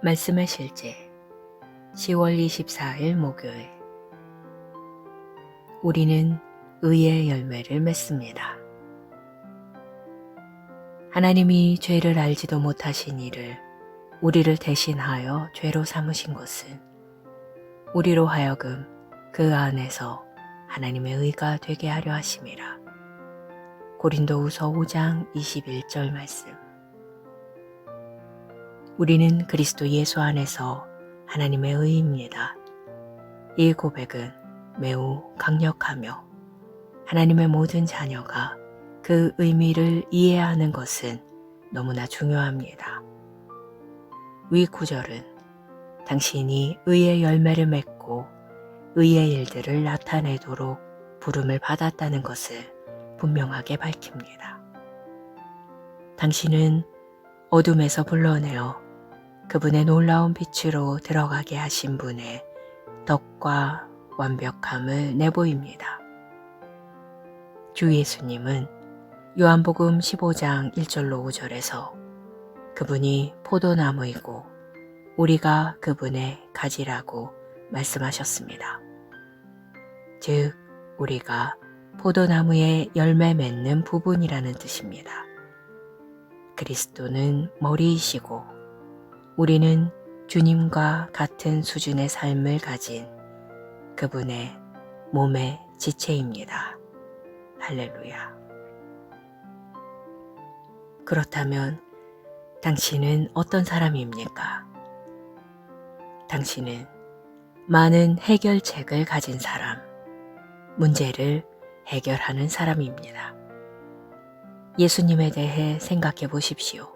말씀의 실제 10월 24일 목요일. 우리는 의의 열매를 맺습니다. 하나님이 죄를 알지도 못하신 이를 우리를 대신하여 죄로 삼으신 것은 우리로 하여금 그 안에서 하나님의 의가 되게 하려 하심이라. 고린도후서 5장 21절 말씀. 우리는 그리스도 예수 안에서 하나님의 의입니다. 이 고백은 매우 강력하며 하나님의 모든 자녀가 그 의미를 이해하는 것은 너무나 중요합니다. 위 구절은 당신이 의의 열매를 맺고 의의 일들을 나타내도록 부름을 받았다는 것을 분명하게 밝힙니다. 당신은 어둠에서 불러내어 그분의 놀라운 빛으로 들어가게 하신 분의 덕과 완벽함을 내보입니다. 주 예수님은 요한복음 15장 1절로 5절에서 그분이 포도나무이고 우리가 그분의 가지라고 말씀하셨습니다. 즉, 우리가 포도나무에 열매 맺는 부분이라는 뜻입니다. 그리스도는 머리이시고 우리는 주님과 같은 수준의 삶을 가진 그분의 몸의 지체입니다. 할렐루야. 그렇다면 당신은 어떤 사람입니까? 당신은 많은 해결책을 가진 사람, 문제를 해결하는 사람입니다. 예수님에 대해 생각해 보십시오.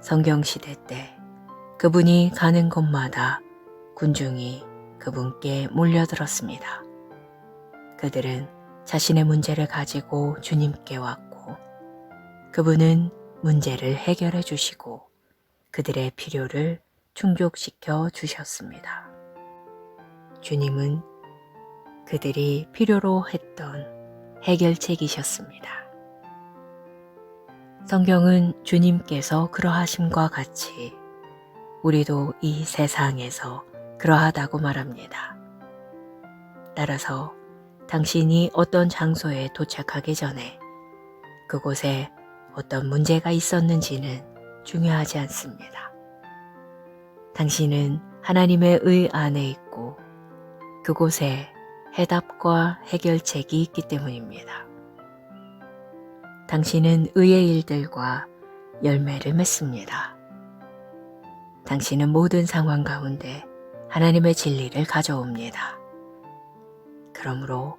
성경시대 때 그분이 가는 곳마다 군중이 그분께 몰려들었습니다. 그들은 자신의 문제를 가지고 주님께 왔고 그분은 문제를 해결해 주시고 그들의 필요를 충족시켜 주셨습니다. 주님은 그들이 필요로 했던 해결책이셨습니다. 성경은 주님께서 그러하심과 같이 우리도 이 세상에서 그러하다고 말합니다. 따라서 당신이 어떤 장소에 도착하기 전에 그곳에 어떤 문제가 있었는지는 중요하지 않습니다. 당신은 하나님의 의 안에 있고 그곳에 해답과 해결책이 있기 때문입니다. 당신은 의의 일들과 열매를 맺습니다. 당신은 모든 상황 가운데 하나님의 진리를 가져옵니다. 그러므로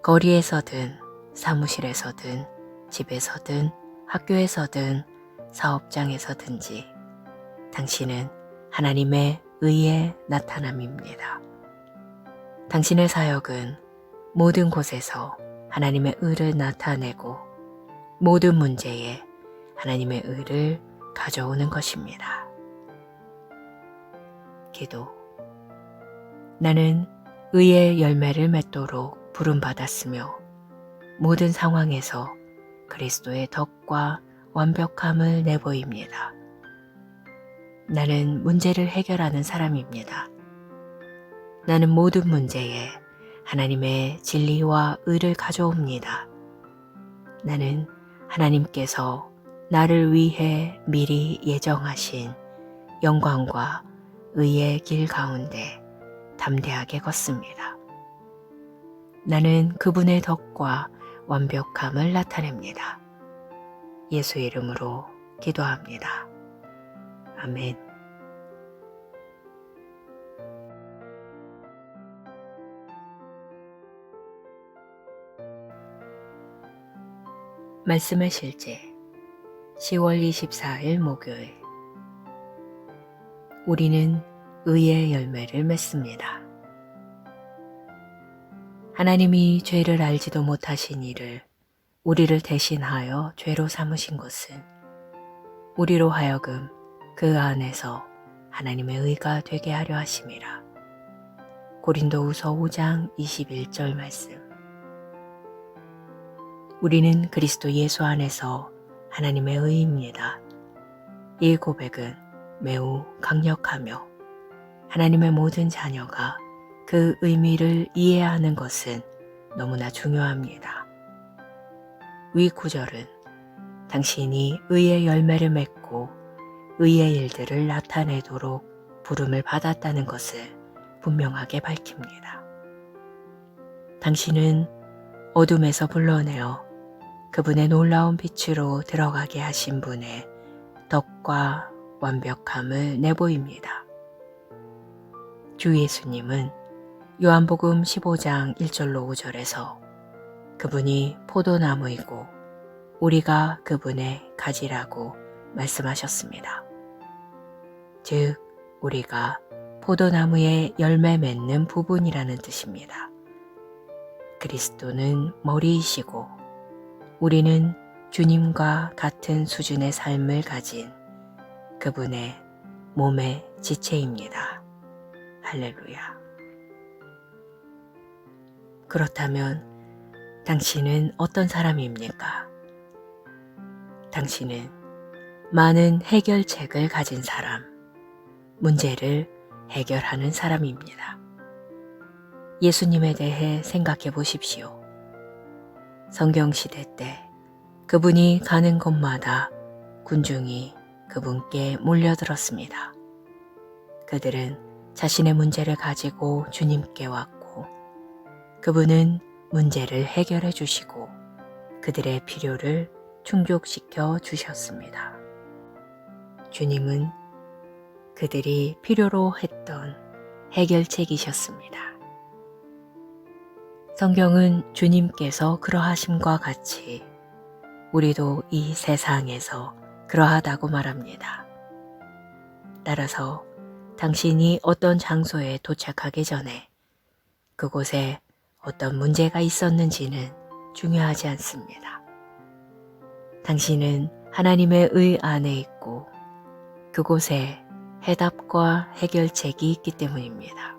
거리에서든 사무실에서든 집에서든 학교에서든 사업장에서든지 당신은 하나님의 의의 나타남입니다. 당신의 사역은 모든 곳에서 하나님의 의를 나타내고 모든 문제에 하나님의 의를 가져오는 것입니다. 기도. 나는 의의 열매를 맺도록 부름받았으며 모든 상황에서 그리스도의 덕과 완벽함을 내보입니다. 나는 문제를 해결하는 사람입니다. 나는 모든 문제에 하나님의 진리와 의를 가져옵니다. 나는 하나님께서 나를 위해 미리 예정하신 영광과 의의 길 가운데 담대하게 걷습니다. 나는 그분의 덕과 완벽함을 나타냅니다. 예수 이름으로 기도합니다. 아멘. 말씀의 실제 10월 24일 목요일. 우리는 의의 열매를 맺습니다. 하나님이 죄를 알지도 못하신 이를 우리를 대신하여 죄로 삼으신 것은 우리로 하여금 그 안에서 하나님의 의가 되게 하려 하심이라. 고린도후서 5장 21절 말씀. 우리는 그리스도 예수 안에서 하나님의 의입니다. 이 고백은 매우 강력하며 하나님의 모든 자녀가 그 의미를 이해하는 것은 너무나 중요합니다. 위 구절은 당신이 의의 열매를 맺고 의의 일들을 나타내도록 부름을 받았다는 것을 분명하게 밝힙니다. 당신은 어둠에서 불러내어 그분의 놀라운 빛으로 들어가게 하신 분의 덕과 완벽함을 내보입니다. 주 예수님은 요한복음 15장 1절로 5절에서 그분이 포도나무이고 우리가 그분의 가지라고 말씀하셨습니다. 즉, 우리가 포도나무에 열매 맺는 부분이라는 뜻입니다. 그리스도는 머리이시고 우리는 주님과 같은 수준의 삶을 가진 그분의 몸의 지체입니다. 할렐루야. 그렇다면 당신은 어떤 사람입니까? 당신은 많은 해결책을 가진 사람, 문제를 해결하는 사람입니다. 예수님에 대해 생각해 보십시오. 성경시대 때 그분이 가는 곳마다 군중이 그분께 몰려들었습니다. 그들은 자신의 문제를 가지고 주님께 왔고 그분은 문제를 해결해 주시고 그들의 필요를 충족시켜 주셨습니다. 주님은 그들이 필요로 했던 해결책이셨습니다. 성경은 주님께서 그러하심과 같이 우리도 이 세상에서 그러하다고 말합니다. 따라서 당신이 어떤 장소에 도착하기 전에 그곳에 어떤 문제가 있었는지는 중요하지 않습니다. 당신은 하나님의 의 안에 있고 그곳에 해답과 해결책이 있기 때문입니다.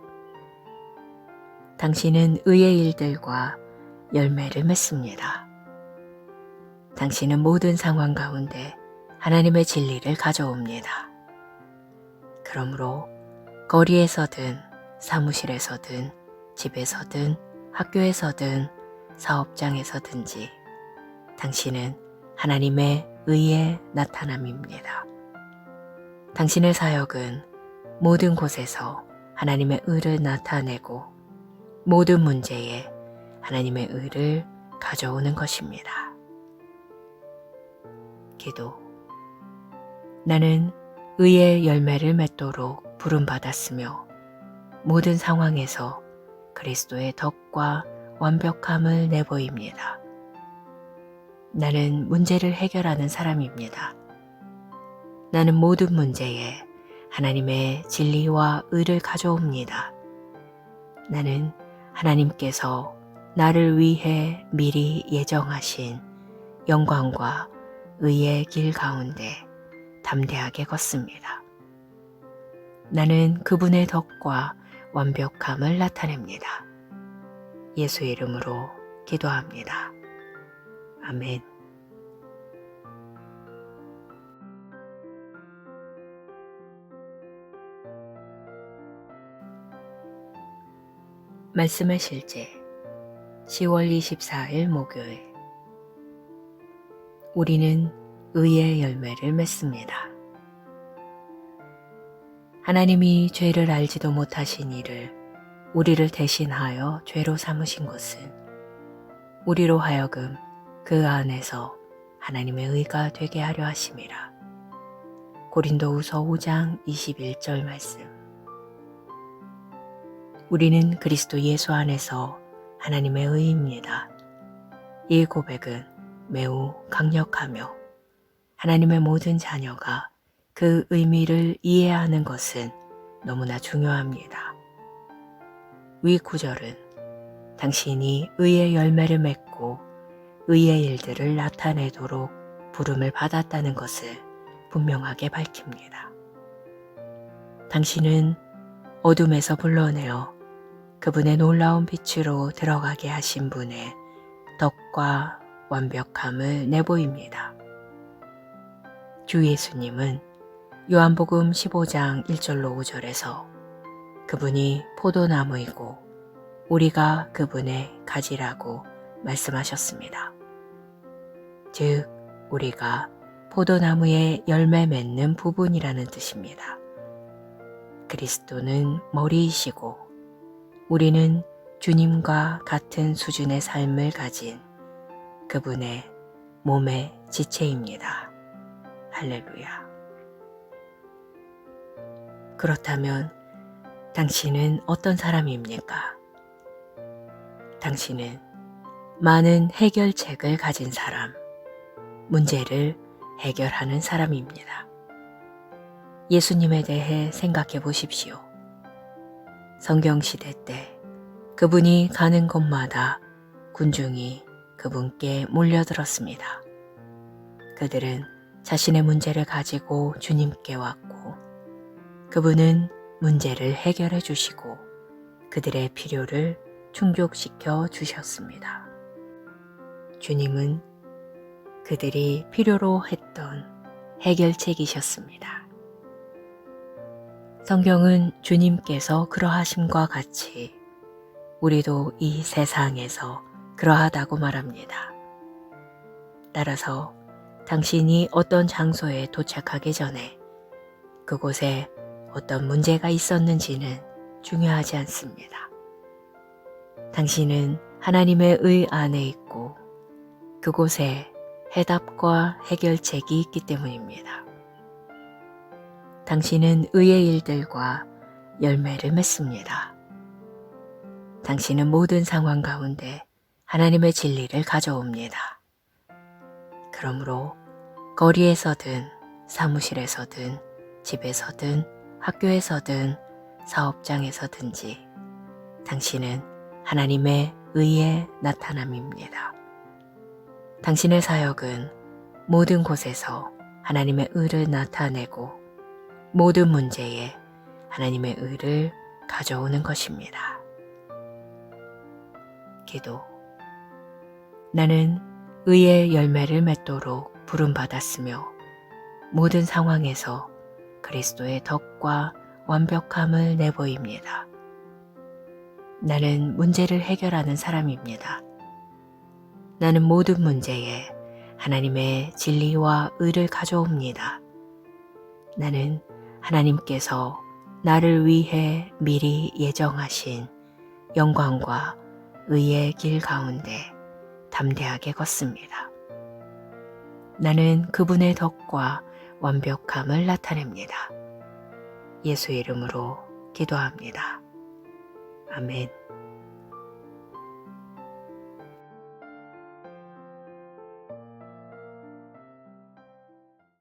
당신은 의의 일들과 열매를 맺습니다. 당신은 모든 상황 가운데 하나님의 진리를 가져옵니다. 그러므로 거리에서든 사무실에서든 집에서든 학교에서든 사업장에서든지 당신은 하나님의 의의 나타남입니다. 당신의 사역은 모든 곳에서 하나님의 의를 나타내고 모든 문제에 하나님의 의를 가져오는 것입니다. 기도. 나는 의의 열매를 맺도록 부름받았으며 모든 상황에서 그리스도의 덕과 완벽함을 내보입니다. 나는 문제를 해결하는 사람입니다. 나는 모든 문제에 하나님의 진리와 의를 가져옵니다. 나는 하나님께서 나를 위해 미리 예정하신 영광과 의의 길 가운데 담대하게 걷습니다. 나는 그분의 덕과 완벽함을 나타냅니다. 예수의 이름으로 기도합니다. 아멘. 말씀의 실제 10월 24일 목요일. 우리는 의의 열매를 맺습니다. 하나님이 죄를 알지도 못하신 이를 우리를 대신하여 죄로 삼으신 것은 우리로 하여금 그 안에서 하나님의 의가 되게 하려 하심이라. 고린도후서 5장 21절 말씀. 우리는 그리스도 예수 안에서 하나님의 의입니다. 이 고백은 매우 강력하며 하나님의 모든 자녀가 그 의미를 이해하는 것은 너무나 중요합니다. 위 구절은 당신이 의의 열매를 맺고 의의 일들을 나타내도록 부름을 받았다는 것을 분명하게 밝힙니다. 당신은 어둠에서 불러내어 그분의 놀라운 빛으로 들어가게 하신 분의 덕과 완벽함을 내보입니다. 주 예수님은 요한복음 15장 1절로 5절에서 그분이 포도나무이고 우리가 그분의 가지라고 말씀하셨습니다. 즉, 우리가 포도나무에 열매 맺는 부분이라는 뜻입니다. 그리스도는 머리이시고 우리는 주님과 같은 수준의 삶을 가진 그분의 몸의 지체입니다. 할렐루야. 그렇다면 당신은 어떤 사람입니까? 당신은 많은 해결책을 가진 사람, 문제를 해결하는 사람입니다. 예수님에 대해 생각해 보십시오. 성경시대 때 그분이 가는 곳마다 군중이 그분께 몰려들었습니다. 그들은 자신의 문제를 가지고 주님께 왔고 그분은 문제를 해결해 주시고 그들의 필요를 충족시켜 주셨습니다. 주님은 그들이 필요로 했던 해결책이셨습니다. 성경은 주님께서 그러하심과 같이 우리도 이 세상에서 그러하다고 말합니다. 따라서 당신이 어떤 장소에 도착하기 전에 그곳에 어떤 문제가 있었는지는 중요하지 않습니다. 당신은 하나님의 의 안에 있고 그곳에 해답과 해결책이 있기 때문입니다. 당신은 의의 일들과 열매를 맺습니다. 당신은 모든 상황 가운데 하나님의 진리를 가져옵니다. 그러므로 거리에서든 사무실에서든 집에서든 학교에서든 사업장에서든지 당신은 하나님의 의의 나타남입니다. 당신의 사역은 모든 곳에서 하나님의 의를 나타내고 모든 문제에 하나님의 의를 가져오는 것입니다. 기도. 나는 의의 열매를 맺도록 부름받았으며 모든 상황에서 그리스도의 덕과 완벽함을 내보입니다. 나는 문제를 해결하는 사람입니다. 나는 모든 문제에 하나님의 진리와 의를 가져옵니다. 나는 하나님께서 나를 위해 미리 예정하신 영광과 의의 길 가운데 담대하게 걷습니다. 나는 그분의 덕과 완벽함을 나타냅니다. 예수 이름으로 기도합니다. 아멘.